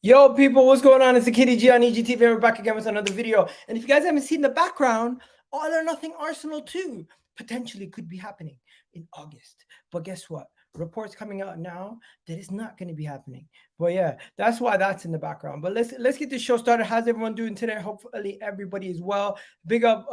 Yo, people, what's going on? It's the Kitty G on egtv. We're back again with another video. And if you guys haven't seen the background, All or Nothing Arsenal 2 potentially could be happening in August. But guess what? Reports coming out now that it's not going to be happening. But yeah, that's why that's in the background. But let's get this show started. How's everyone doing today? Hopefully everybody is well. Big up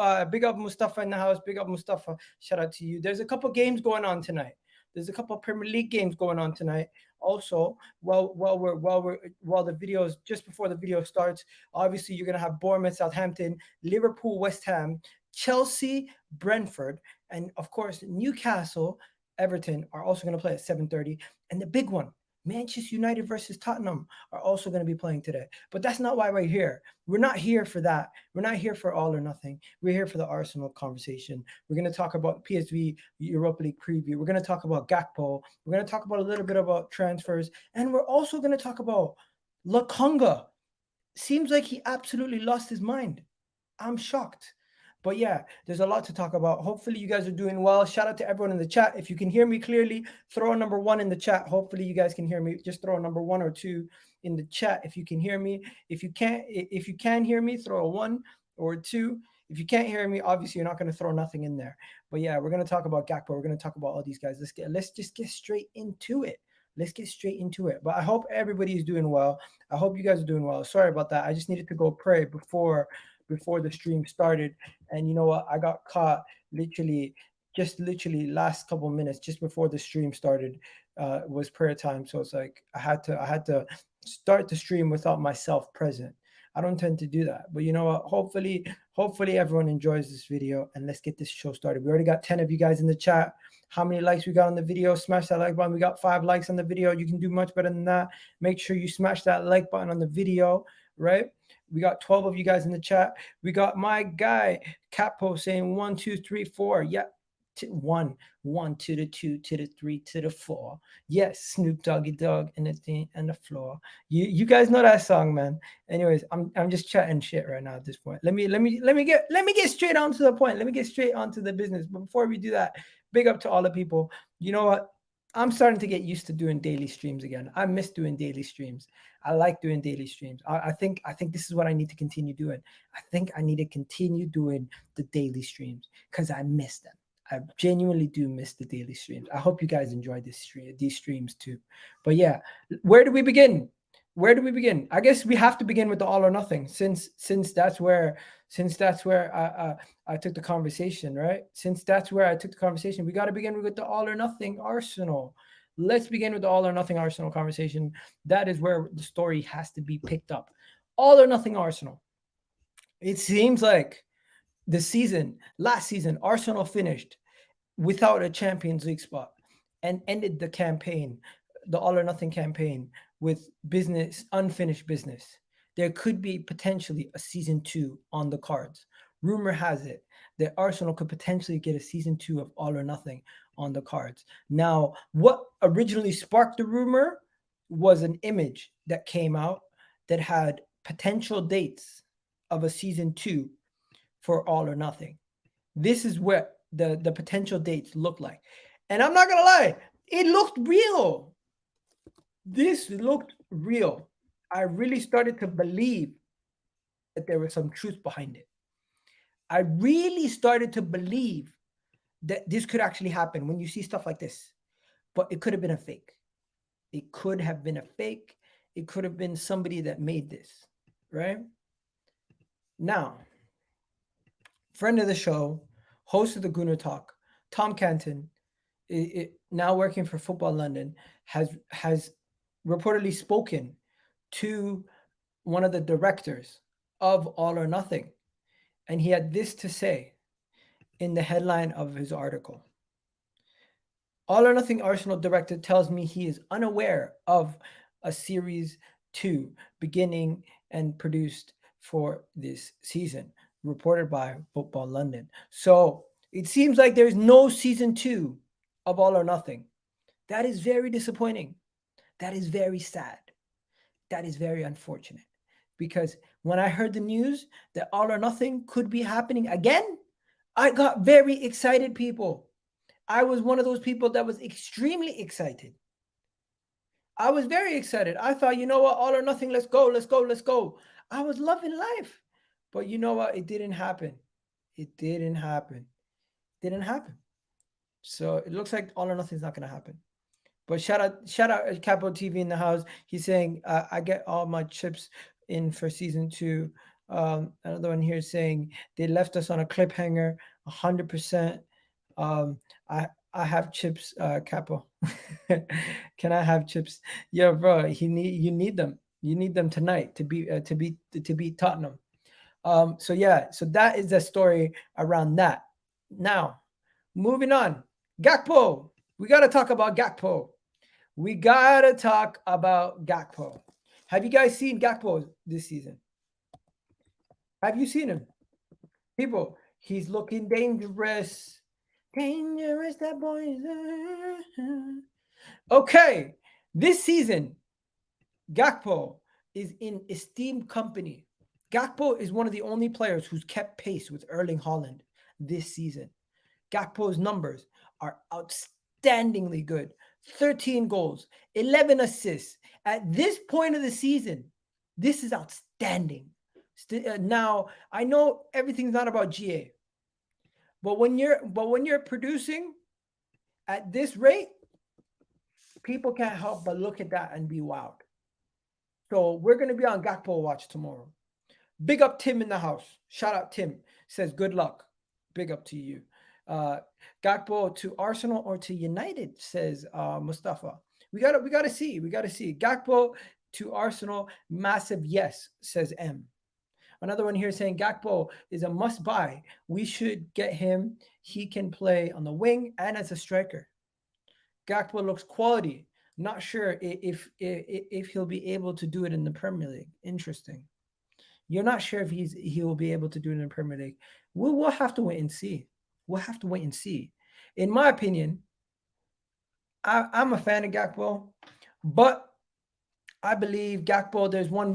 Mustafa in the house. Big up Mustafa. Shout out to you. There's a couple games going on tonight. There's a couple of Premier League games going on tonight. Also, while the videos just before the video starts, obviously you're gonna have Bournemouth, Southampton, Liverpool, West Ham, Chelsea, Brentford, and of course Newcastle, Everton are also gonna play at 7:30. And the big one, Manchester United versus Tottenham, are also going to be playing today. But that's not why we're here. We're not here for that. We're not here for All or Nothing. We're here for the Arsenal conversation. We're going to talk about PSV Europa League preview. We're going to talk about Gakpo. We're going to talk about a little bit about transfers. And we're also going to talk about Lokonga. Seems like he absolutely lost his mind. I'm shocked. But yeah, there's a lot to talk about. Hopefully you guys are doing well. Shout out to everyone in the chat. If you can hear me clearly, throw a number 1 in the chat. Hopefully you guys can hear me. Just throw a number 1 or 2 in the chat if you can hear me. If you can hear me, throw a 1 or a 2. If you can't hear me, obviously you're not going to throw nothing in there. But yeah, we're going to talk about Gakpo. We're going to talk about all these guys. Let's just get straight into it. Let's get straight into it. But I hope everybody is doing well. I hope you guys are doing well. Sorry about that. I just needed to go pray before the stream started. And you know what? I got caught literally last couple minutes just before the stream started was prayer time. So it's like I had to start the stream without myself present. I don't tend to do that. But you know what? Hopefully everyone enjoys this video, and let's get this show started. We already got 10 of you guys in the chat. How many likes we got on the video? Smash that like button. We got 5 likes on the video. You can do much better than that. Make sure you smash that like button on the video, right? We got 12 of you guys in the chat. We got my guy Capo saying 1, 2, 3, 4. Yeah, 1 to the 2 to the 3 to the 4. Yes, Snoop Doggy Dogg and the thing and the floor. You guys know that song, man. Anyways, I'm just chatting shit right now at this point. Let me get straight on to the point. Let me get straight onto the business. But before we do that, big up to all the people. You know what? I'm starting to get used to doing daily streams again. I miss doing daily streams. I like doing daily streams. I think this is what I need to continue doing. I think I need to continue doing the daily streams because I miss them. I genuinely do miss the daily streams. I hope you guys enjoy these streams too. But yeah, where do we begin? I guess we have to begin with the All or Nothing since that's where I took the conversation, right? Since that's where I took the conversation, we got to begin with the All or Nothing Arsenal. Let's begin with the All or Nothing Arsenal conversation. That is where the story has to be picked up. All or Nothing Arsenal. It seems like last season, Arsenal finished without a Champions League spot and ended the campaign, the All or Nothing campaign, with unfinished business. There could be potentially a season 2 on the cards. Rumor has it that Arsenal could potentially get a season 2 of All or Nothing on the cards. Now, what originally sparked the rumor was an image that came out that had potential dates of a season 2 for All or Nothing. This is what the potential dates look like. And I'm not going to lie, it looked real. This looked real. I really started to believe that there was some truth behind it. I really started to believe that this could actually happen when you see stuff like this. But it could have been a fake. It could have been a fake. It could have been somebody that made this, right? Now, friend of the show, host of the Gooner Talk, Tom Canton, now working for Football London, has reportedly spoken to one of the directors of All or Nothing. And he had this to say in the headline of his article. All or Nothing Arsenal director tells me he is unaware of a series 2 beginning and produced for this season, reported by Football London. So it seems like there's no season 2 of All or Nothing. That is very disappointing. That is very sad. That is very unfortunate. Because when I heard the news that All or Nothing could be happening again, I got very excited, people. I was one of those people that was extremely excited. I was very excited. I thought, you know what, all or nothing, let's go, let's go, let's go. I was loving life. But you know what? It didn't happen. It didn't happen. Didn't happen. So it looks like all or nothing is not going to happen. But shout out Capo TV in the house. He's saying, I get all my chips in for season 2. Another one here saying they left us on a cliffhanger, 100%. I have chips, Capo. Can I have chips? Yeah, bro. You need them. You need them tonight to beat Tottenham. So yeah, so that is the story around that. Now, moving on. Gakpo. We gotta talk about Gakpo. We gotta talk about Gakpo. Have you guys seen Gakpo this season? Have you seen him? People, he's looking dangerous. Dangerous, that boy is. Okay, this season, Gakpo is in esteemed company. Gakpo is one of the only players who's kept pace with Erling Haaland this season. Gakpo's numbers are outstandingly good. 13 goals, 11 assists. At this point of the season, this is outstanding. Now, I know everything's not about GA. But when you're producing at this rate, people can't help but look at that and be wowed. So we're going to be on Gakpo watch tomorrow. Big up Tim in the house. Shout out Tim. Says good luck. Big up to you. Gakpo to Arsenal or to United, says Mustafa. We gotta see. Gakpo to Arsenal, massive yes, says M. Another one here saying Gakpo is a must buy. We should get him. He can play on the wing and as a striker. Gakpo looks quality. Not sure if he'll be able to do it in the Premier League. Interesting. You're not sure if he will be able to do it in the Premier League. We'll have to wait and see. In my opinion, I'm a fan of Gakpo, but I believe Gakpo. There's one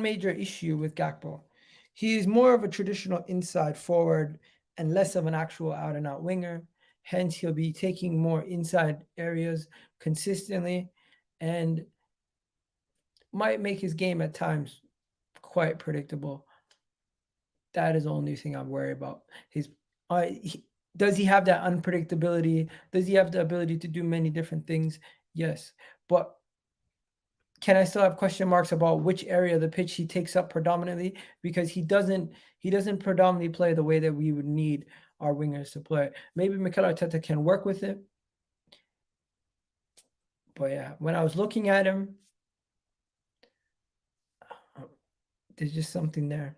major issue with Gakpo. He is more of a traditional inside forward and less of an actual out and out winger. Hence, he'll be taking more inside areas consistently, and might make his game at times quite predictable. That is the only thing I'm worried about. Does he have that unpredictability? Does he have the ability to do many different things? Yes, but can I still have question marks about which area of the pitch he takes up predominantly? Because he doesn't predominantly play the way that we would need our wingers to play. Maybe Mikel Arteta can work with it. But yeah, when I was looking at him, there's just something there.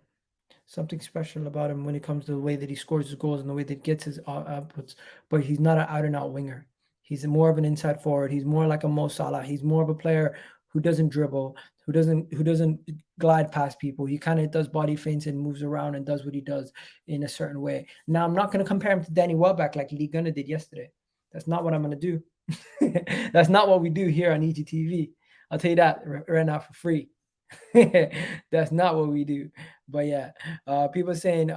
Something special about him when it comes to the way that he scores his goals and the way that he gets his outputs. But he's not an out-and-out winger. He's more of an inside forward. He's more like a Mo Salah. He's more of a player who doesn't dribble, who doesn't glide past people. He kind of does body feints and moves around and does what he does in a certain way. Now, I'm not going to compare him to Danny Welbeck like Liga did yesterday. That's not what I'm going to do. That's not what we do here on EGTV. I'll tell you that right now for free. That's not what we do. But yeah, people saying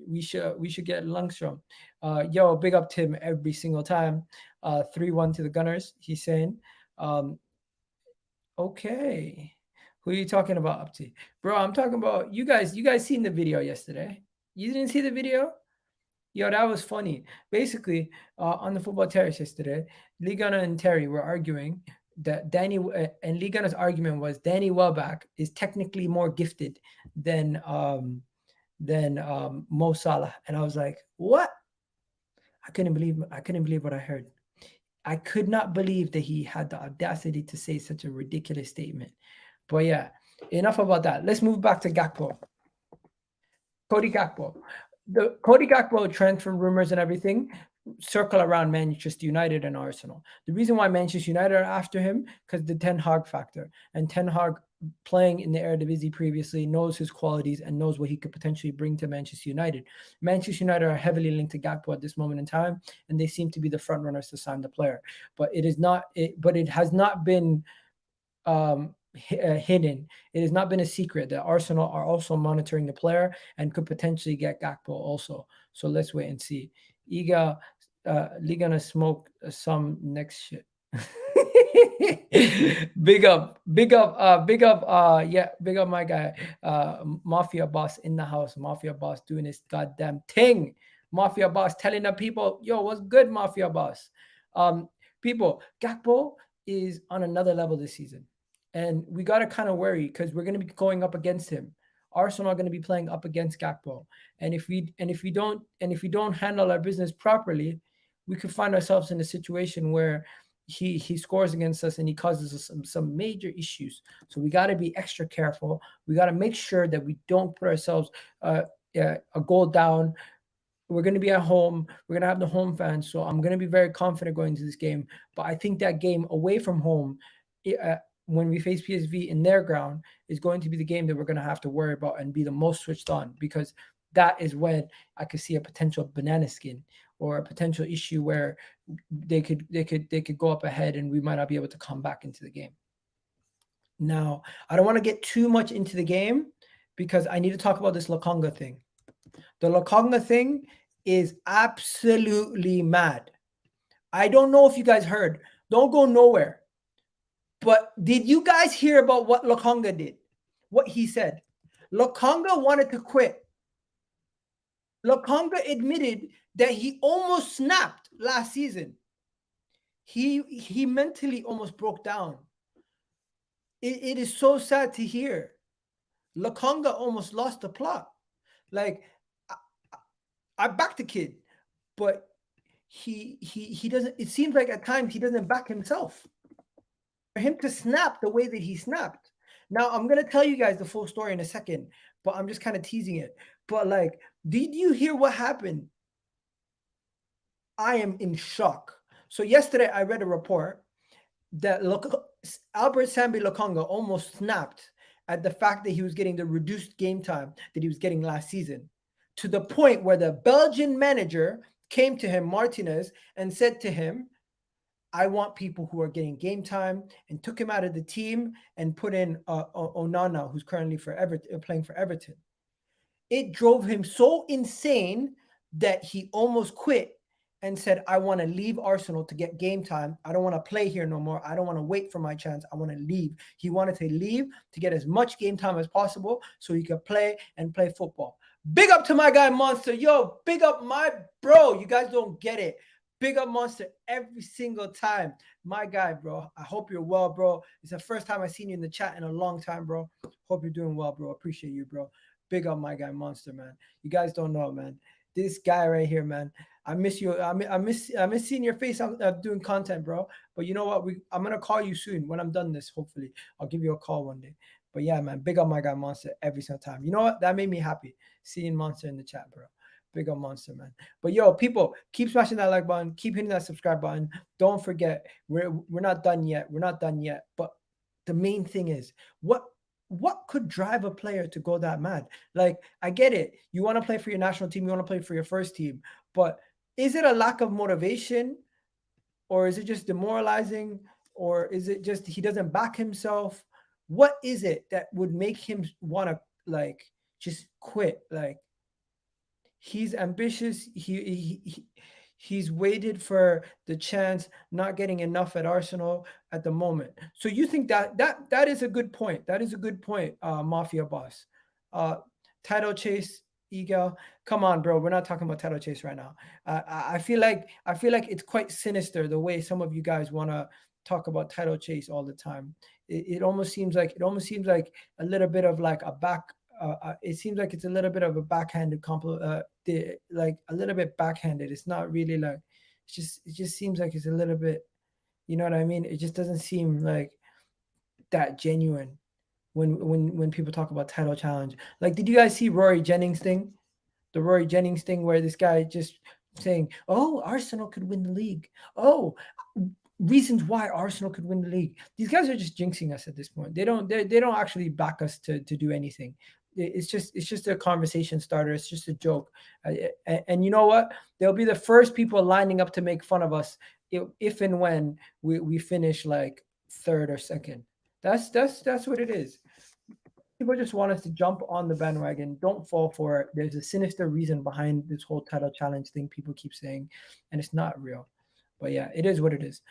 we should get Lundstrom. Yo, big up Tim every single time. 3-1 to the Gunners, he's saying. Okay, who are you talking about, up to? Bro, I'm talking about you guys seen the video yesterday. You didn't see the video? Yo, that was funny. Basically, on the football terrace yesterday, Ligana and Terry were arguing that and Ligana's argument was Danny Welbeck is technically more gifted than Mo Salah. And I was like, what? I couldn't believe what I heard. I could not believe that he had the audacity to say such a ridiculous statement. But yeah, enough about that. Let's move back to Gakpo. Cody Gakpo. The Cody Gakpo transfer rumors and everything circle around Manchester United and Arsenal. The reason why Manchester United are after him, because the Ten Hag factor. And Ten Hag, playing in the Eredivisie previously, knows his qualities and knows what he could potentially bring to Manchester United. Manchester United are heavily linked to Gakpo at this moment in time, and they seem to be the front runners to sign the player. But it has not been hidden. It has not been a secret that Arsenal are also monitoring the player and could potentially get Gakpo also. So let's wait and see. Egal, Liga gonna smoke some next shit. Big up, yeah, big up my guy, Mafia Boss in the house. Mafia Boss doing his goddamn thing. Mafia Boss telling the people, yo, what's good, Mafia Boss? Um, People, Gakpo is on another level this season, and we gotta kind of worry because we're gonna be going up against him. Arsenal are going to be playing up against Gakpo, and if we don't handle our business properly, we could find ourselves in a situation where he scores against us and he causes us some major issues. So we got to be extra careful. We got to make sure that we don't put ourselves a goal down. We're going to be at home. We're going to have the home fans. So I'm going to be very confident going into this game. But I think that game away from home, when we face PSV in their ground, is going to be the game that we're going to have to worry about and be the most switched on, because that is when I could see a potential banana skin or a potential issue where they could go up ahead and we might not be able to come back into the game. Now, I don't want to get too much into the game because I need to talk about this Lokonga thing. The Lokonga thing is absolutely mad. I don't know if you guys heard. Don't go nowhere. But did you guys hear about what Lokonga did? What he said? Lokonga wanted to quit. Lokonga admitted that he almost snapped last season. He mentally almost broke down. It is so sad to hear. Lokonga almost lost the plot. Like, I back the kid, but he doesn't. It seems like at times he doesn't back himself. For him to snap the way that he snapped. Now I'm gonna tell you guys the full story in a second, but I'm just kind of teasing it. But like, did you hear what happened? I am in shock. So yesterday I read a report that Albert Sambi Lokonga almost snapped at the fact that he was getting the reduced game time that he was getting last season, to the point where the Belgian manager came to him, Martinez, and said to him, I want people who are getting game time, and took him out of the team and put in Onana, who's currently playing for Everton. It drove him so insane that he almost quit and said, I want to leave Arsenal to get game time. I don't want to play here no more. I don't want to wait for my chance. I want to leave. He wanted to leave to get as much game time as possible so he could play football. Big up to my guy, Monster. Yo, big up my bro. You guys don't get it. Big up Monster every single time. My guy, bro. I hope you're well, bro. It's the first time I've seen you in the chat in a long time, bro. Hope you're doing well, bro. Appreciate you, bro. Big up my guy, Monster, man. You guys don't know, man. This guy right here, man. I miss you. I miss seeing your face on doing content, bro. But you know what? I'm gonna call you soon when I'm done this. Hopefully, I'll give you a call one day. But yeah, man, big up my guy Monster every single time. You know what? That made me happy seeing Monster in the chat, bro. Big up Monster, man. But yo, people, keep smashing that like button, keep hitting that subscribe button. Don't forget, we're not done yet. We're not done yet. But the main thing is, what could drive a player to go that mad? Like, I get it. You want to play for your national team, you want to play for your first team, but is it a lack of motivation, or is it just demoralizing, or is it just he doesn't back himself? What is it that would make him want to like just quit? Like, he's ambitious. He's waited for the chance, not getting enough at Arsenal at the moment. So you think that is a good point? That is a good point, Mafia Boss. Title chase, Egal. Come on, bro. We're not talking about title chase right now. I feel like it's quite sinister the way some of you guys want to talk about title chase all the time. It almost seems like a little bit of like a back. It seems like it's a little bit of a backhanded like a little bit backhanded. It's not really like, it just seems like it's a little bit, you know what I mean? It just doesn't seem like that genuine when people talk about title challenge. Like, did you guys see Rory Jennings thing? The Rory Jennings thing where this guy just saying, "Oh, Arsenal could win the league. Oh, reasons why Arsenal could win the league." These guys are just jinxing us at this point. They don't actually back us to do anything. It's just a conversation starter. It's just a joke. And you know what? They'll be the first people lining up to make fun of us if and when we finish like third or second. That's what it is. People just want us to jump on the bandwagon. Don't fall for it. There's a sinister reason behind this whole title challenge thing people keep saying, and it's not real. But yeah, it is what it is.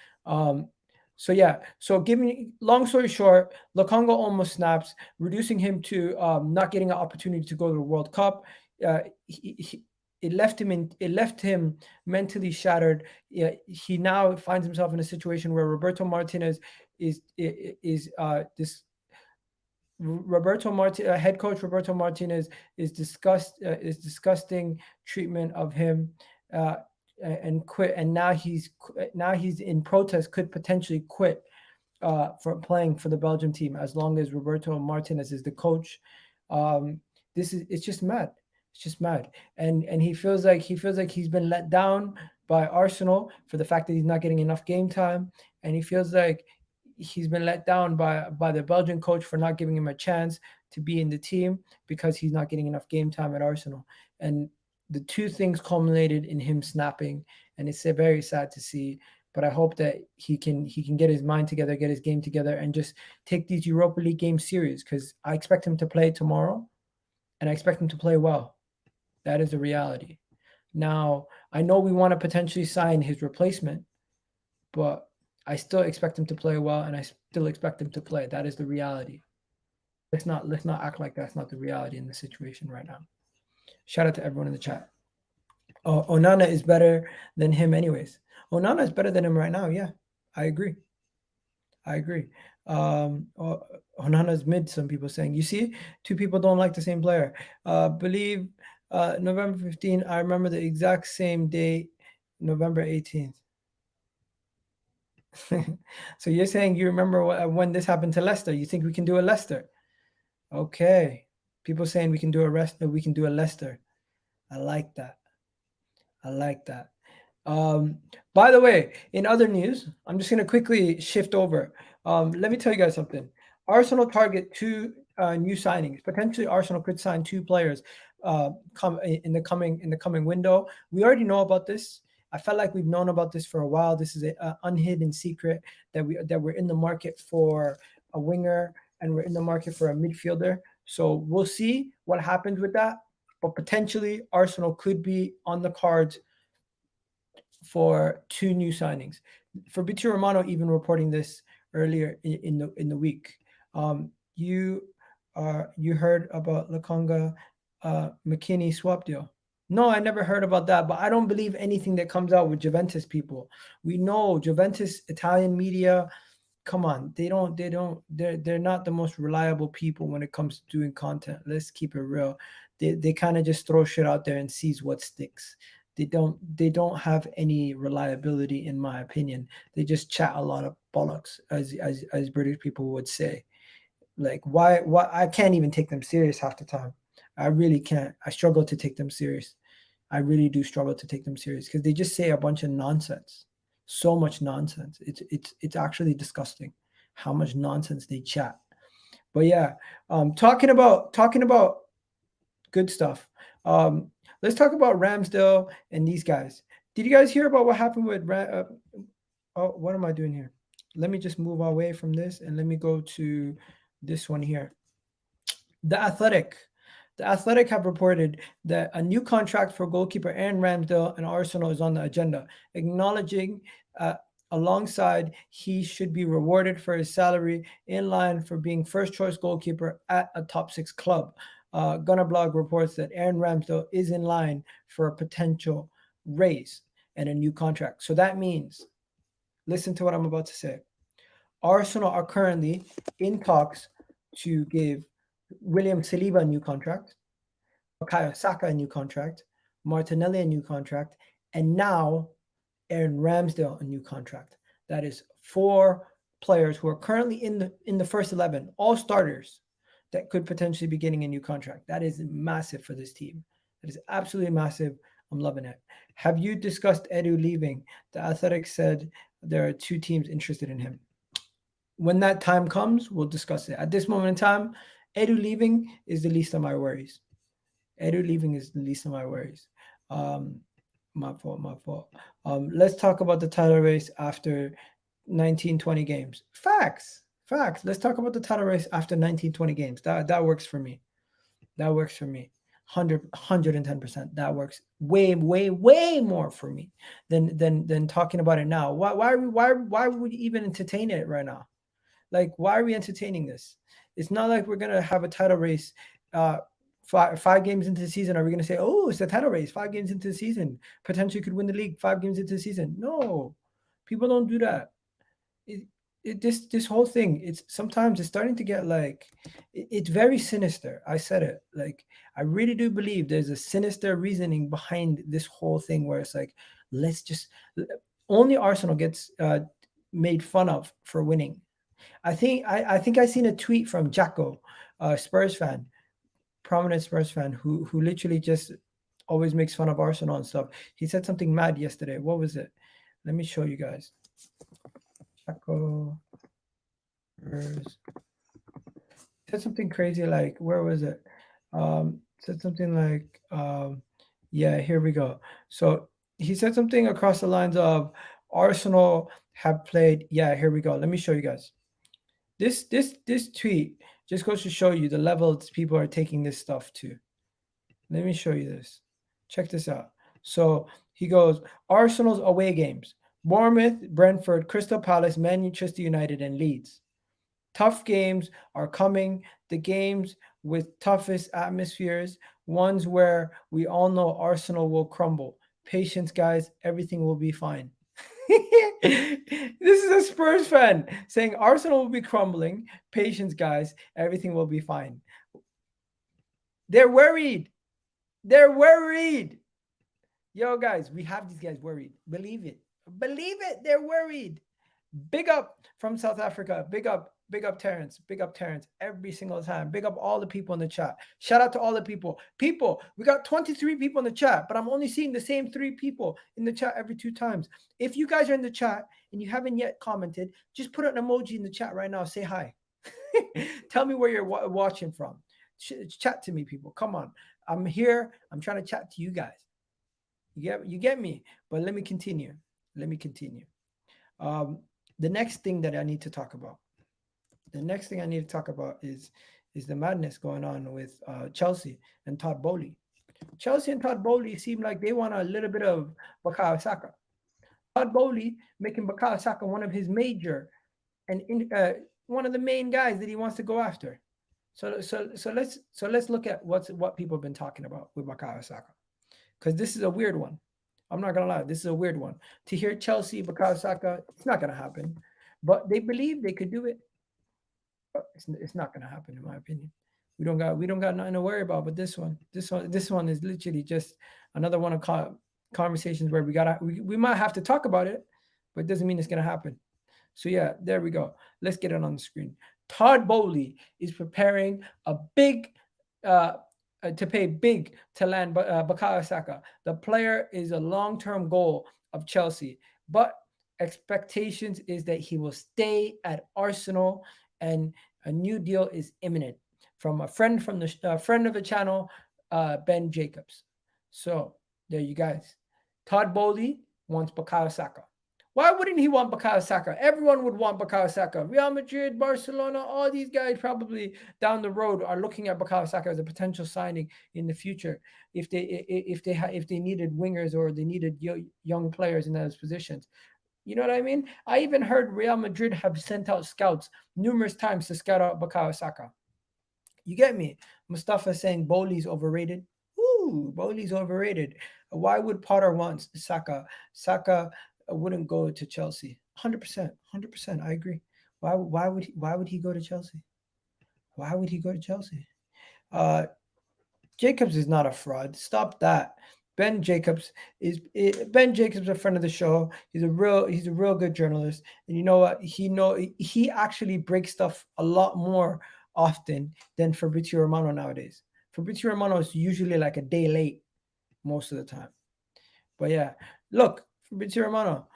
So yeah, so giving long story short, Lokonga almost snaps, reducing him to not getting an opportunity to go to the World Cup. It left him mentally shattered. Yeah, he now finds himself in a situation where Roberto Martinez this head coach Roberto Martinez is disgusting treatment of him, uh, and quit. And now he's in protest, could potentially quit for playing for the Belgium team as long as Roberto Martinez is the coach. Um, it's just mad. It's just mad, and he feels like he's been let down by Arsenal for the fact that he's not getting enough game time, and he feels like he's been let down by the Belgian coach for not giving him a chance to be in the team because he's not getting enough game time at Arsenal. And the two things culminated in him snapping, and it's very sad to see. But I hope that he can get his mind together, get his game together, and just take these Europa League games serious. Because I expect him to play tomorrow, and I expect him to play well. That is the reality. Now I know we want to potentially sign his replacement, but I still expect him to play well, and I still expect him to play. That is the reality. Let's not act like that's not the reality in the situation right now. Shout out to everyone in the chat. Onana is better than him, anyways. Onana is better than him right now. Yeah, I agree. I agree. Onana's mid. Some people saying. You see, two people don't like the same player. Believe November 15. I remember the exact same date, November 18th. So you're saying you remember when this happened to Leicester? You think we can do a Leicester? Okay. People saying we can do a Leicester. I like that. I like that. By the way, in other news, I'm just going to quickly shift over. Let me tell you guys something. Arsenal target two new signings. Potentially, Arsenal could sign two players come in the coming window. We already know about this. I felt like we've known about this for a while. This is an unhidden secret that we're in the market for a winger and we're in the market for a midfielder. So we'll see what happens with that. But potentially, Arsenal could be on the cards for two new signings. Fabrizio Romano even reporting this earlier in the week. You heard about Lokonga McKinney swap deal? No, I never heard about that, but I don't believe anything that comes out with Juventus people. We know Juventus Italian media. Come on, they're not the most reliable people when it comes to doing content. Let's keep it real. They kind of just throw shit out there and sees what sticks. They don't have any reliability, in my opinion. They just chat a lot of bollocks, as British people would say. Like why I can't even take them serious half the time. I really can't. I struggle to take them serious. I really do struggle to take them serious because they just say a bunch of nonsense. So much nonsense. It's actually disgusting how much nonsense they chat. But yeah, talking about good stuff. Let's talk about Ramsdale and these guys. Did you guys hear about what happened with what am I doing here? Let me just move away from this and let me go to this one here. The Athletic have reported that a new contract for goalkeeper Aaron Ramsdale and Arsenal is on the agenda, acknowledging alongside he should be rewarded for his salary in line for being first choice goalkeeper at a top 6 club. Gunnerblog reports that Aaron Ramsdale is in line for a potential raise and a new contract. So that means, listen to what I'm about to say. Arsenal are currently in talks to give William Saliba a new contract, Bukayo Saka a new contract, Martinelli a new contract, and now Aaron Ramsdale a new contract. That is 4 players who are currently in the first 11, all starters, that could potentially be getting a new contract. That is massive for this team. That is absolutely massive. I'm loving it. Have you discussed Edu leaving? The Athletic said there are 2 teams interested in him. When that time comes, we'll discuss it. At this moment in time, Edu leaving is the least of my worries. Edu leaving is the least of my worries. My fault. Let's talk about the title race after 19-20 games. Facts. Let's talk about the title race after 19-20 games. That works for me. 110%. That works way more for me than talking about it now. Why would we even entertain it right now? Like, why are we entertaining this? It's not like we're gonna have a title race. Five games into the season, are we gonna say, "Oh, it's a title race"? 5 games into the season, potentially could win the league. 5 games into the season, no, people don't do that. This whole thing, it's sometimes it's starting to get like it's very sinister. I said it, like, I really do believe there's a sinister reasoning behind this whole thing, where it's like, let's just only Arsenal gets made fun of for winning. I think I seen a tweet from Jacko, Spurs fan, prominent Spurs fan, who literally just always makes fun of Arsenal and stuff. He said something mad yesterday. What was it? Let me show you guys. Jacko Spurs said something crazy, like, where was it? Said something like, yeah, here we go. So he said something across the lines of Arsenal have played. Yeah, here we go. Let me show you guys. This tweet just goes to show you the levels people are taking this stuff to. Let me show you this. Check this out. So he goes, Arsenal's away games: Bournemouth, Brentford, Crystal Palace, Manchester United, and Leeds. Tough games are coming. The games with toughest atmospheres, ones where we all know Arsenal will crumble. Patience, guys. Everything will be fine. This is a Spurs fan saying Arsenal will be crumbling. Patience, guys. Everything will be fine. They're worried. They're worried. Yo, guys, we have these guys worried. Believe it. Believe it. They're worried. Big up from South Africa. Big up Terrace. Big up Terrace every single time. Big up all the people in the chat. Shout out to all the people. People, we got 23 people in the chat, but I'm only seeing the same 3 people in the chat every 2 times. If you guys are in the chat and you haven't yet commented, just put an emoji in the chat right now. Say hi. Tell me where you're watching from. Chat to me, people. Come on. I'm here. I'm trying to chat to you guys. You get me? But let me continue. The next thing that I need to talk about. The next thing I need to talk about is the madness going on with Chelsea and Todd Bowley. Chelsea and Todd Bowley seem like they want a little bit of Bukayo Saka. Todd Bowley making Bukayo Saka one of his major and one of the main guys that he wants to go after. So let's look at what people have been talking about with Bukayo Saka, because this is a weird one. I'm not gonna lie, this is a weird one. To hear Chelsea, Bukayo Saka, it's not gonna happen, but they believe they could do it. But it's not gonna happen, in my opinion. We don't got nothing to worry about. But this one is literally just another one of conversations where we might have to talk about it, but it doesn't mean it's gonna happen. So yeah, there we go. Let's get it on the screen. Todd Bowley is preparing a big to pay big to land Bukayo Saka. The player is a long-term goal of Chelsea, but expectations is that he will stay at Arsenal, and a new deal is imminent from a friend of the channel, Ben Jacobs. So there you guys. Todd Bowley wants Bukayo Saka. Why wouldn't he want Bukayo Saka? Everyone would want Bukayo Saka. Real Madrid, Barcelona, all these guys probably down the road are looking at Bukayo Saka as a potential signing in the future if they needed wingers or they needed young players in those positions. You know what I mean? I even heard Real Madrid have sent out scouts numerous times to scout out Bukayo Saka. You get me? Mustafa saying Bowley's overrated. Ooh, Bowley's overrated. Why would Potter want Saka? Saka wouldn't go to Chelsea. 100%. I agree. Why would he go to Chelsea? Why would he go to Chelsea? Jacobs is not a fraud. Stop that. Ben Jacobs is a friend of the show. He's a real good journalist. And you know what? He actually breaks stuff a lot more often than Fabrizio Romano nowadays. Fabrizio Romano is usually like a day late most of the time. But yeah, look, Fabrizio Romano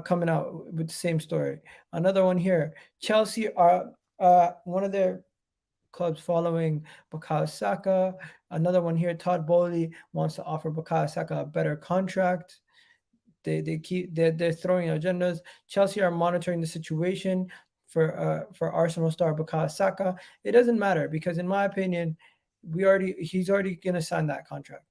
coming out with the same story. Another one here. Chelsea are one of their clubs following Bukayo Saka. Another one here. Todd Bowley wants to offer Bukayo Saka a better contract. They're throwing agendas. Chelsea are monitoring the situation for Arsenal star Bukayo Saka. It doesn't matter because, in my opinion, He's already gonna sign that contract.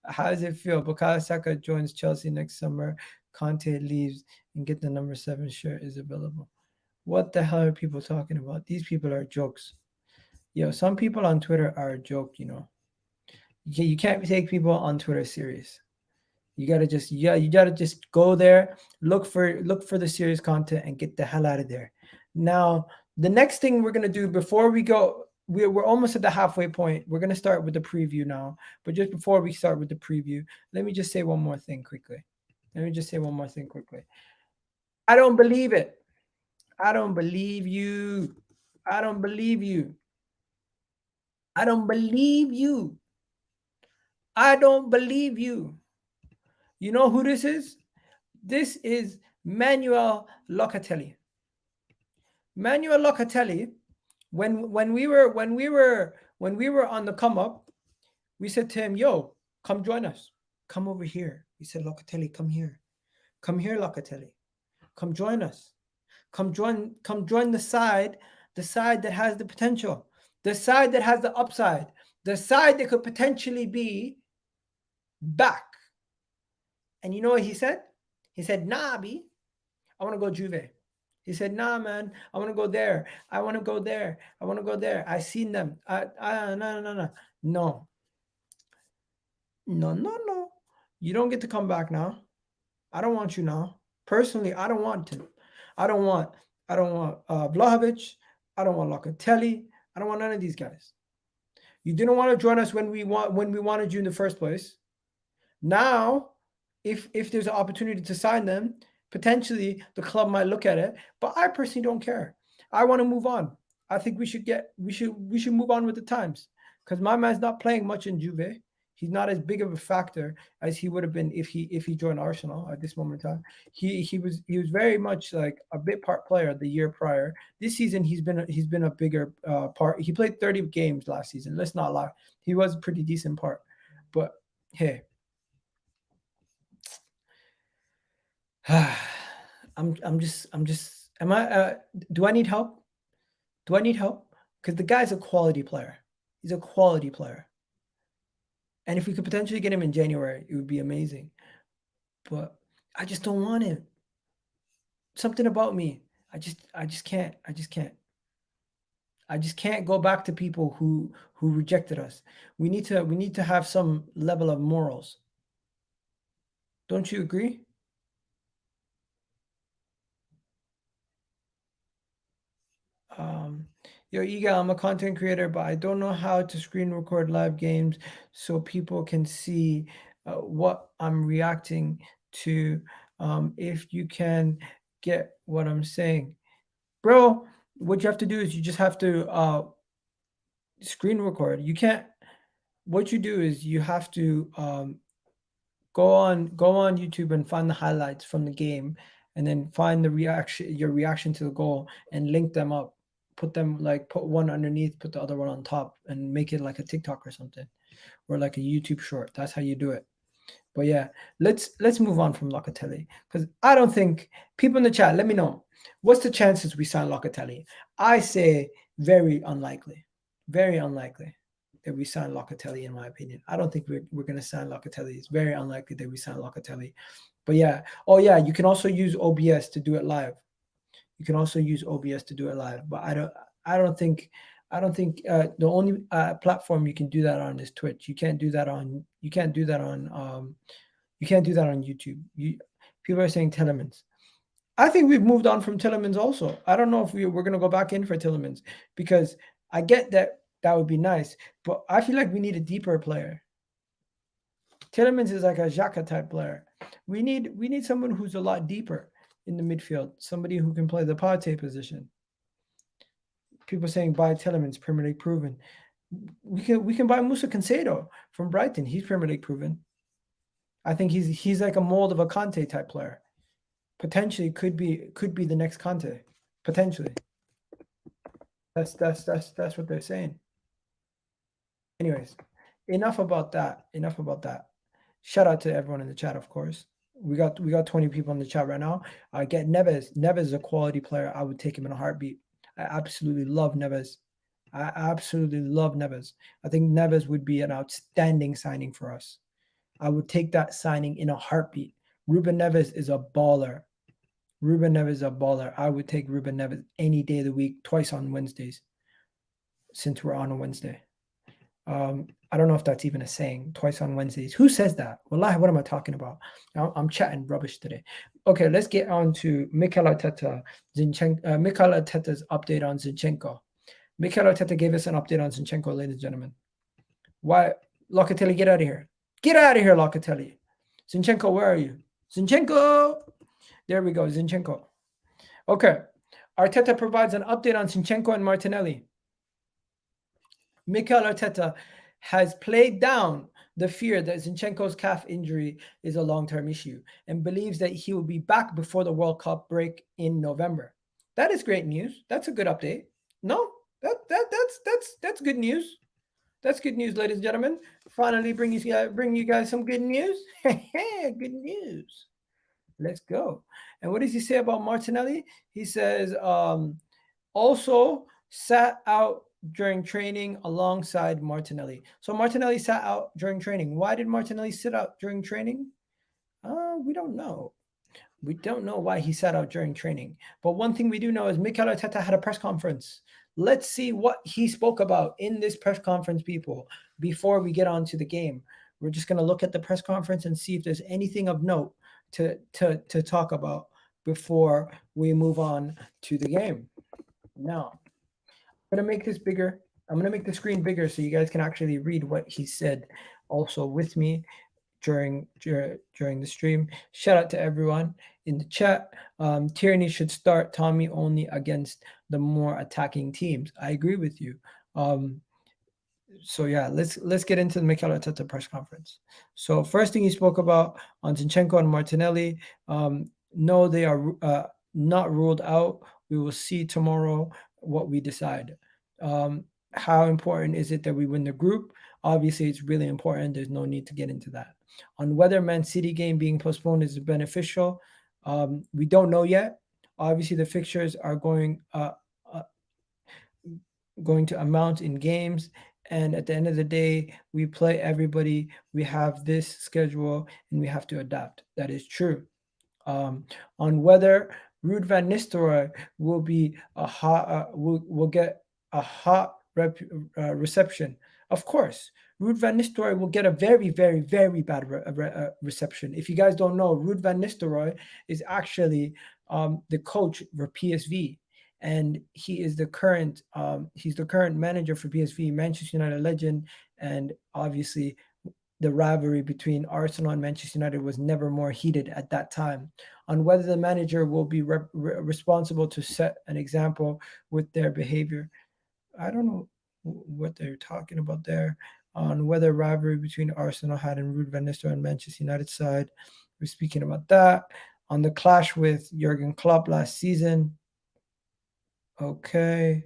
How does it feel? Bukayo Saka joins Chelsea next summer. Conte leaves and get the number 7 shirt is available. What the hell are people talking about? These people are jokes. Yo, some people on Twitter are a joke, you know. You can't take people on Twitter serious. You gotta just go there, look for the serious content and get the hell out of there. Now, the next thing we're gonna do before we go, we're almost at the halfway point. We're gonna start with the preview now. But just before we start with the preview, let me just say one more thing quickly. I don't believe it. I don't believe you. I don't believe you. I don't believe you. I don't believe you. You know who this is? This is Manuel Locatelli. Manuel Locatelli. When we were on the come up, we said to him, "Yo, come join us. Come over here." We said, "Locatelli, come here. Come here, Locatelli. Come join us. Come join the side that has the potential, the side that has the upside, the side that could potentially be back." And you know what he said? He said, "Nah, B, I want to go Juve." He said, "Nah, man, I want to go there. I want to go there. I want to go there. I seen them. No. You don't get to come back now. I don't want you now. Personally, I don't want him. I don't want Vlahovic. I don't want Locatelli. I don't want none of these guys. You didn't want to join us when we wanted you in the first place. Now, if there's an opportunity to sign them, potentially the club might look at it. But I personally don't care. I want to move on. I think we should move on with the times, because my man's not playing much in Juve. He's not as big of a factor as he would have been if he joined Arsenal at this moment in time. He was very much like a bit part player the year prior. This season he's been a bigger part. He played 30 games last season. Let's not lie. He was a pretty decent part. But hey, I'm just am I do I need help? Do I need help? Because the guy's a quality player. He's a quality player. And if we could potentially get him in January, it would be amazing. But I just don't want him. Something about me. I just can't. I just can't go back to people who rejected us. We need to have some level of morals. Don't you agree? Yo, Egal, I'm a content creator, but I don't know how to screen record live games so people can see what I'm reacting to. If you can get what I'm saying. Bro, what you have to do is you just have to screen record. You can't, what you do is you have to go on YouTube and find the highlights from the game, and then find your reaction to the goal and link them up. Put one underneath, put the other one on top, and make it like a TikTok or something, or like a YouTube short. That's how you do it. But yeah, let's move on from Locatelli, because I don't think people in the chat, let me know, what's the chances we sign Locatelli? I say very unlikely that we sign Locatelli, in my opinion. I don't think we're going to sign Locatelli. It's very unlikely that we sign Locatelli. But yeah, you can also use OBS to do it live. But I don't think the only platform you can do that on is Twitch. You can't do that on YouTube. People are saying Tielemans. I think we've moved on from Tielemans also. I don't know if we're going to go back in for Tielemans, because I get that would be nice, but I feel like we need a deeper player. Tielemans is like a Xhaka type player. We need someone who's a lot deeper in the midfield, somebody who can play the Partey position. People saying buy Tielemans, Premier League proven. We can buy Musa Caicedo from Brighton. He's Premier League proven. I think he's like a mold of a Conte type player. Potentially could be the next Conte. Potentially. That's what they're saying. Anyways, enough about that. Shout out to everyone in the chat, of course. We got 20 people in the chat right now. I get Neves. Neves is a quality player. I would take him in a heartbeat. I absolutely love Neves. I absolutely love Neves. I think Neves would be an outstanding signing for us. I would take that signing in a heartbeat. Ruben Neves is a baller. Ruben Neves is a baller. I would take Ruben Neves any day of the week, twice on Wednesdays, since we're on a Wednesday. I don't know if that's even a saying, twice on Wednesdays. Who says that? Wallahi, what am I talking about? I'm chatting rubbish today. Okay, let's get on to Mikel Arteta, Mikel Arteta's update on Zinchenko. Mikel Arteta gave us an update on Zinchenko, ladies and gentlemen. Why? Locatelli, get out of here. Get out of here, Locatelli. Zinchenko, where are you? Zinchenko! There we go, Zinchenko. Okay. Arteta provides an update on Zinchenko and Martinelli. Mikel Arteta has played down the fear that Zinchenko's calf injury is a long-term issue and believes that he will be back before the World Cup break in November. That is great news. That's a good update. No, that's good news. That's good news, ladies and gentlemen. Finally, bring you guys some good news. Good news. Let's go. And what does he say about Martinelli? He says, also sat out during training alongside Martinelli. So Martinelli sat out during training. Why did Martinelli sit out during training? We don't know. We don't know why he sat out during training. But one thing we do know is Mikel Arteta had a press conference. Let's see what he spoke about in this press conference, people, before we get on to the game. We're just going to look at the press conference and see if there's anything of note to talk about before we move on to the game. Now, I'm going to make this bigger. I'm going to make the screen bigger so you guys can actually read what he said also with me during the stream. Shout out to everyone in the chat. Tierney should start Tommy only against the more attacking teams. I agree with you. So yeah, let's get into the Mikel Arteta press conference. So first thing he spoke about on Zinchenko and Martinelli. No, they are not ruled out. We will see tomorrow what we decide. How important is it that we win the group? Obviously, it's really important. There's no need to get into that. On whether Man City game being postponed is beneficial, we don't know yet. Obviously, the fixtures are going to amount in games, and at the end of the day, we play everybody. We have this schedule, and we have to adapt. That is true. On whether Ruud van Nistelrooy will be a hot, will get a hot reception. Of course, Ruud van Nistelrooy will get a very, very, very bad reception. If you guys don't know, Ruud van Nistelrooy is actually the coach for PSV, and he is the current he's the current manager for PSV, Manchester United legend, and obviously the rivalry between Arsenal and Manchester United was never more heated at that time. On whether the manager will be responsible to set an example with their behavior, I don't know what they're talking about there. On whether rivalry between Arsenal had and Ruud van Nistelrooy and Manchester United side, we're speaking about that. On the clash with Jurgen Klopp last season, okay.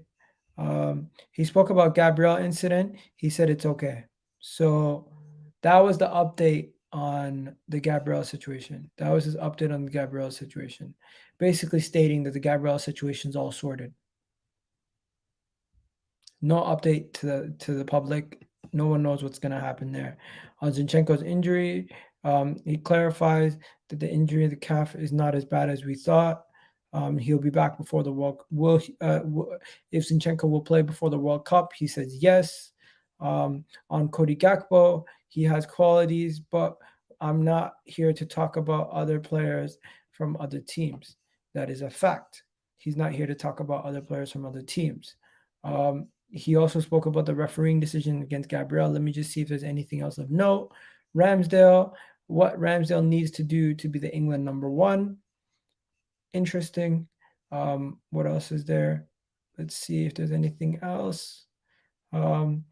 He spoke about Gabriel incident. He said it's okay. So that was the update on the Gabriel situation. That was his update on the Gabriel situation, basically stating that the Gabriel situation is all sorted. No update to the public. No one knows what's going to happen there. On Zinchenko's injury, he clarifies that the injury of the calf is not as bad as we thought. He'll be back before the World. If Zinchenko will play before the World Cup, he says yes. On Cody Gakpo, he has qualities, but I'm not here to talk about other players from other teams. That is a fact. He's not here to talk about other players from other teams. He also spoke about the refereeing decision against Gabriel. Let me just see if there's anything else of note. Ramsdale, what Ramsdale needs to do to be the England number one. Interesting. What else is there? Let's see if there's anything else. And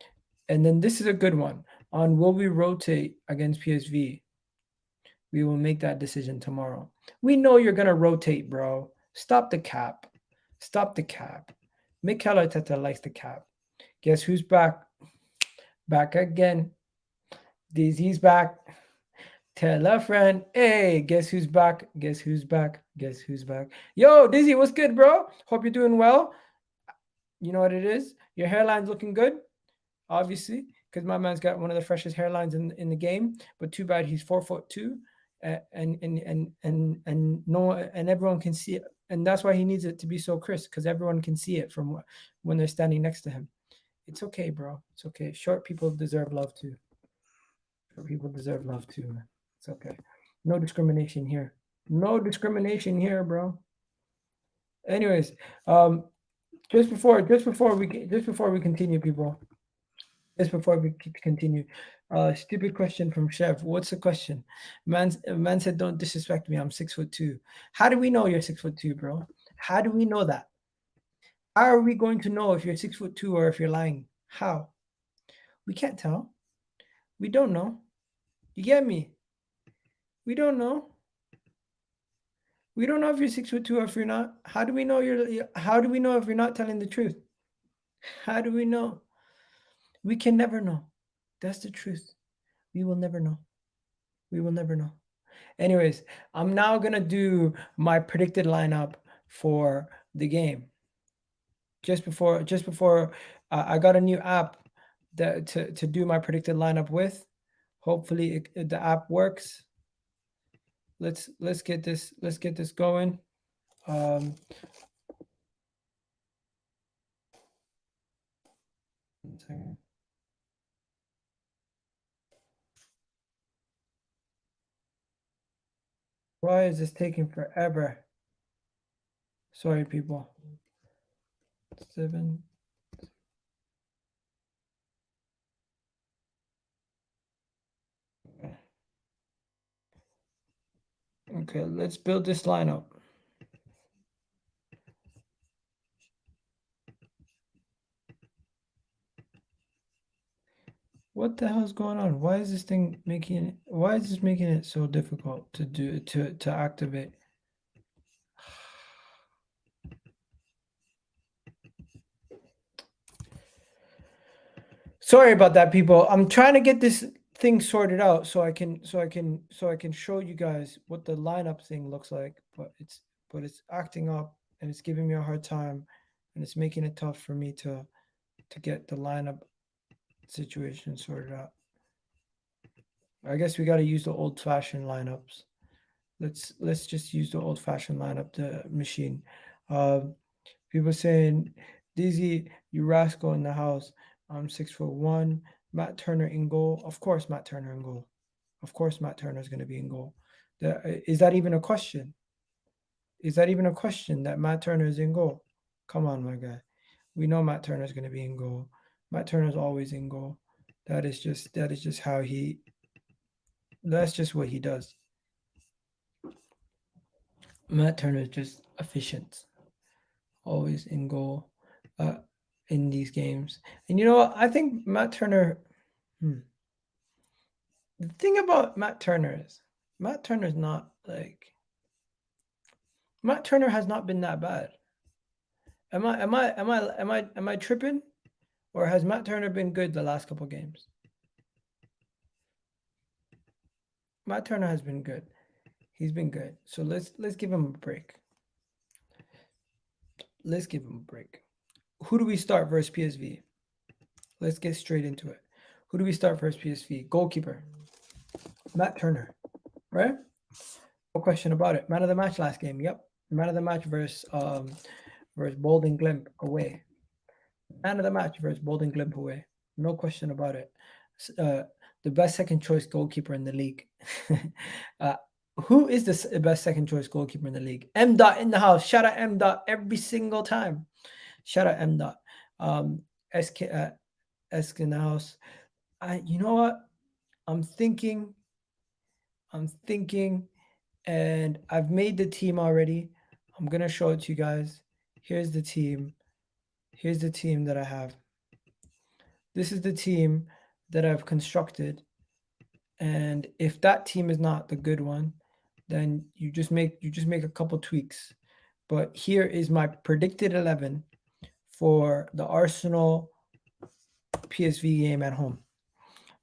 then this is a good one. On will we rotate against PSV? We will make that decision tomorrow. We know you're going to rotate, bro. Stop the cap. Stop the cap. Mikel Arteta likes the cap. Guess who's back? Back again. Dizzy's back. Tell a friend. Hey, guess who's back? Guess who's back? Guess who's back? Yo, Dizzy, what's good, bro? Hope you're doing well. You know what it is? Your hairline's looking good, obviously, because my man's got one of the freshest hairlines in the game. But too bad he's 4'2", and no, and everyone can see it, and that's why he needs it to be so crisp, because everyone can see it from when they're standing next to him. It's okay, bro. It's okay. Short people deserve love too. Short people deserve love too, man. It's okay. No discrimination here. No discrimination here, bro. Anyways, just before we continue, people. Just before we continue, stupid question from Chev. What's the question? Man said, "Don't disrespect me. I'm 6'2". How do we know you're 6'2", bro? How do we know that? How are we going to know if you're 6'2" or if you're lying? How? We can't tell. We don't know. You get me? We don't know. We don't know if you're 6'2" or if you're not. How do we know you're? How do we know if you're not telling the truth? How do we know? We can never know. That's the truth. We will never know. We will never know. Anyways, I'm now gonna do my predicted lineup for the game. Just before, I got a new app that to do my predicted lineup with. Hopefully, the app works. Let's get this going. Um, one second. Why is this taking forever? Sorry, people. 7. Okay, let's build this lineup. What the hell is going on? Why is this thing making? Why is this making it so difficult to do to activate? Sorry about that, people. I'm trying to get this thing sorted out so I can show you guys what the lineup thing looks like. But it's acting up and it's giving me a hard time, and it's making it tough for me to get the lineup situation sorted out. I guess we got to use the old-fashioned lineups. Let's just use the old-fashioned lineup, the machine. People saying, Dizzy, you rascal in the house. I'm 6'1". Matt Turner in goal. Of course, Matt Turner in goal. Of course, Matt Turner is going to be in goal. Is that even a question? Is that even a question that Matt Turner is in goal? Come on, my guy. We know Matt Turner is going to be in goal. Matt Turner is always in goal. That is just how he. That's just what he does. Matt Turner is just efficient. Always in goal in these games. And you know what? I think Matt Turner. The thing about Matt Turner is Matt Turner's not like. Matt Turner has not been that bad. Am I tripping? Or has Matt Turner been good the last couple games? Matt Turner has been good. He's been good. So let's give him a break. Let's give him a break. Who do we start versus PSV? Let's get straight into it. Who do we start versus PSV? Goalkeeper. Matt Turner, right? No question about it. Man of the match last game. Yep. Man of the match versus Bolden Glimp away. Man of the match versus Bolden Glimp away. No question about it. The best second choice goalkeeper in the league. Who is the best second choice goalkeeper in the league? M. Dot in the house. Shout out M. Dot every single time. Shout out M. Dot. SK in the house. You know what? I'm thinking, and I've made the team already. I'm gonna show it to you guys. Here's the team. Here's the team that I have. This is the team that I've constructed. And if that team is not the good one, then you just make a couple tweaks. But here is my predicted 11 for the Arsenal PSV game at home.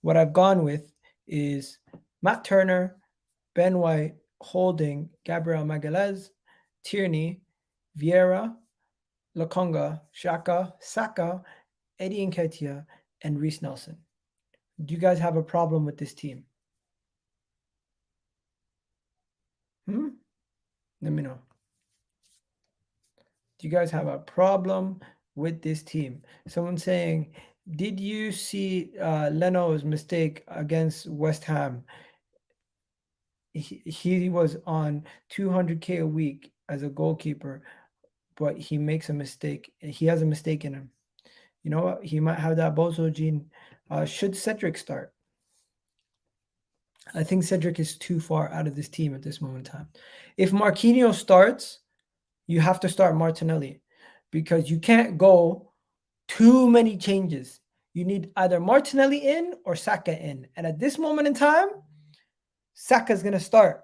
What I've gone with is Matt Turner, Ben White, Holding, Gabriel Mikel'S, Tierney, Vieira, Lokonga, Saka, Eddie Nketiah, and Reece Nelson. Do you guys have a problem with this team? Let me know. Do you guys have a problem with this team? Someone saying, did you see Leno's mistake against West Ham? He was on 200K a week as a goalkeeper, but he makes a mistake. He has a mistake in him. You know what? He might have that bozo gene. Should Cedric start? I think Cedric is too far out of this team at this moment in time. If Marquinhos starts, you have to start Martinelli because you can't go too many changes. You need either Martinelli in or Saka in. And at this moment in time, Saka's going to start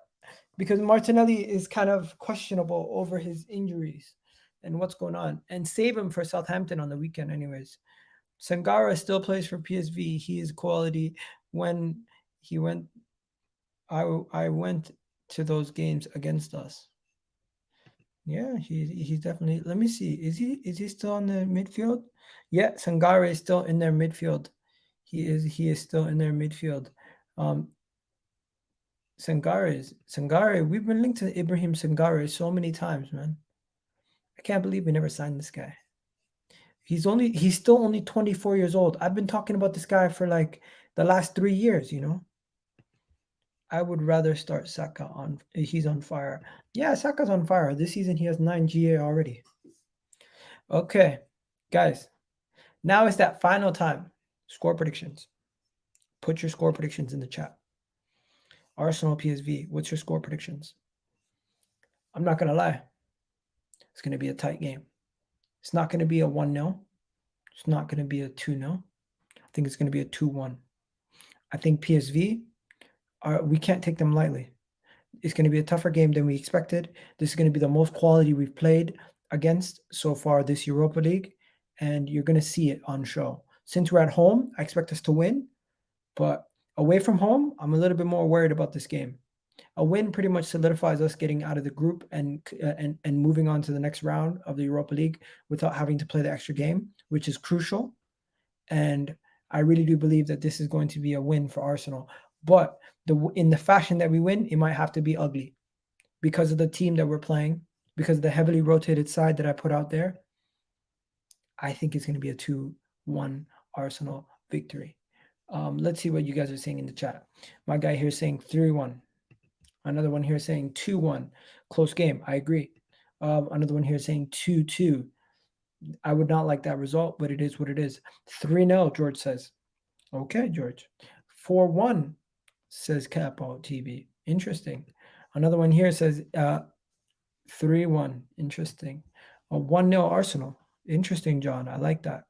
because Martinelli is kind of questionable over his injuries and what's going on. And save him for Southampton on the weekend anyways. Sangara still plays for PSV. He is quality. When he went, I went to those games against us. Yeah, he's definitely. Let me see. Is he still on the midfield? Yeah, Sangare is still in their midfield. He is still in their midfield. Sangare. We've been linked to Ibrahim Sangare so many times, man. I can't believe we never signed this guy. He's still only 24 years old. I've been talking about this guy for like the last 3 years, you know. I would rather start Saka on. He's on fire. Yeah, Saka's on fire. This season he has 9 GA already. Okay, guys. Now it's that final time. Score predictions. Put your score predictions in the chat. Arsenal PSV. What's your score predictions? I'm not gonna lie. It's gonna be a tight game. It's not gonna be a 1-0. It's not gonna be a 2-0. I think it's gonna be a 2-1. I think PSV. We can't take them lightly. It's going to be a tougher game than we expected. This is going to be the most quality we've played against so far this Europa League, and you're going to see it on show. Since we're at home, I expect us to win, but away from home, I'm a little bit more worried about this game. A win pretty much solidifies us getting out of the group and moving on to the next round of the Europa League without having to play the extra game, which is crucial. And I really do believe that this is going to be a win for Arsenal. But in the fashion that we win, it might have to be ugly because of the team that we're playing, because of the heavily rotated side that I put out there. I think it's going to be a 2-1 Arsenal victory. Let's see what you guys are saying in the chat. My guy here is saying 3-1. Another one here saying 2-1. Close game. I agree. Another one here saying 2-2. I would not like that result, but it is what it is. 3-0, George says. Okay, George. 4-1. Says Capo TV. Interesting. Another one here says 3-1. Interesting. 1-0 Arsenal. Interesting, John. I like that.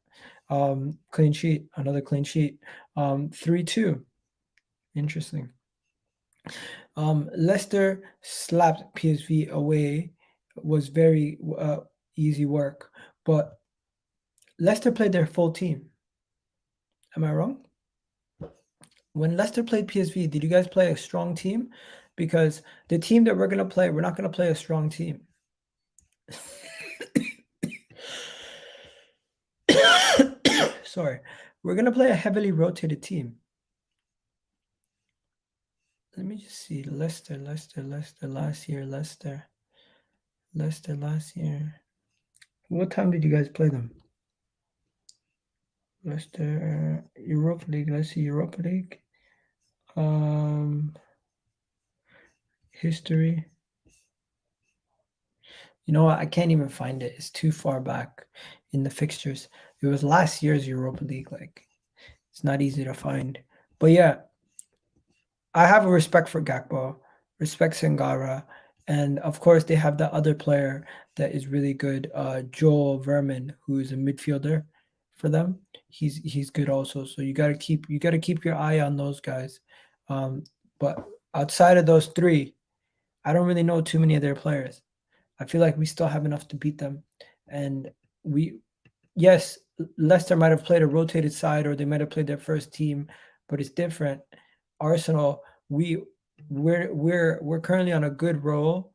Clean sheet. Another clean sheet. 3-2. Interesting. Leicester slapped PSV away. Was very easy work. But Leicester played their full team. Am I wrong? When Leicester played PSV, did you guys play a strong team? Because the team that we're going to play, we're not going to play a strong team. Sorry. We're going to play a heavily rotated team. Let me just see. Leicester last year. Leicester last year. What time did you guys play them? Leicester, Europa League. Let's see, Europa League. History. You know what? I can't even find it. It's too far back in the fixtures. It was last year's Europa League. Like, it's not easy to find. But yeah, I have a respect for Gakpo, respect Sangara, and of course they have that other player that is really good, Joel Vermin, who is a midfielder for them. He's good also. So you gotta keep your eye on those guys. But outside of those three, I don't really know too many of their players. I feel like we still have enough to beat them. And yes, Leicester might have played a rotated side or they might have played their first team, but it's different. Arsenal, we're currently on a good roll,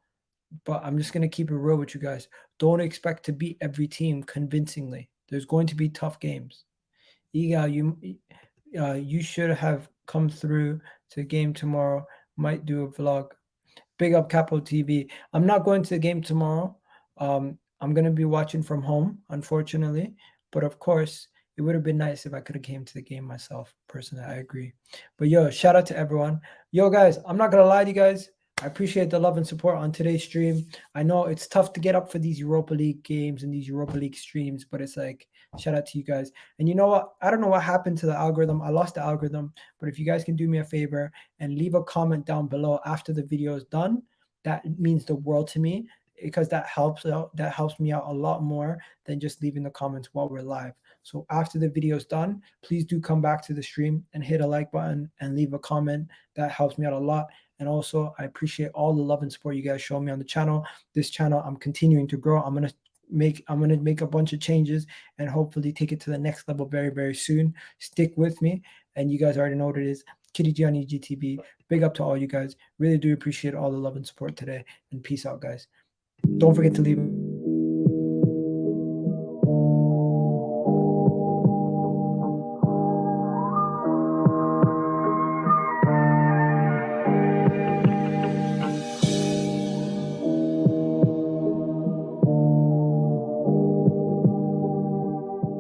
But I'm just going to keep it real with you guys. Don't expect to beat every team convincingly. There's going to be tough games. Egal, you should have come through to the game tomorrow. Might do a vlog. Big up Capo TV. I'm not going to the game tomorrow. I'm going to be watching from home, unfortunately. But of course, it would have been nice if I could have came to the game myself. Personally, I agree. But yo, shout out to everyone. Yo, guys, I'm not going to lie to you guys. I appreciate the love and support on today's stream. I know it's tough to get up for these Europa League games and these Europa League streams, but it's like, shout out to you guys. And you know what? I don't know what happened to the algorithm. I lost the algorithm. But if you guys can do me a favor and leave a comment down below after the video is done, that means the world to me, because that helps me out a lot more than just leaving the comments while we're live. So after the video is done, please do come back to the stream and hit a like button and leave a comment. That helps me out a lot. And also, I appreciate all the love and support you guys show me on the channel. This channel, I'm continuing to grow. I'm gonna make a bunch of changes and hopefully take it to the next level very, very soon. Stick with me, and you guys already know what it is. Kitty G on EGTV. Big up to all you guys. Really do appreciate all the love and support today. And peace out, guys. Don't forget to leave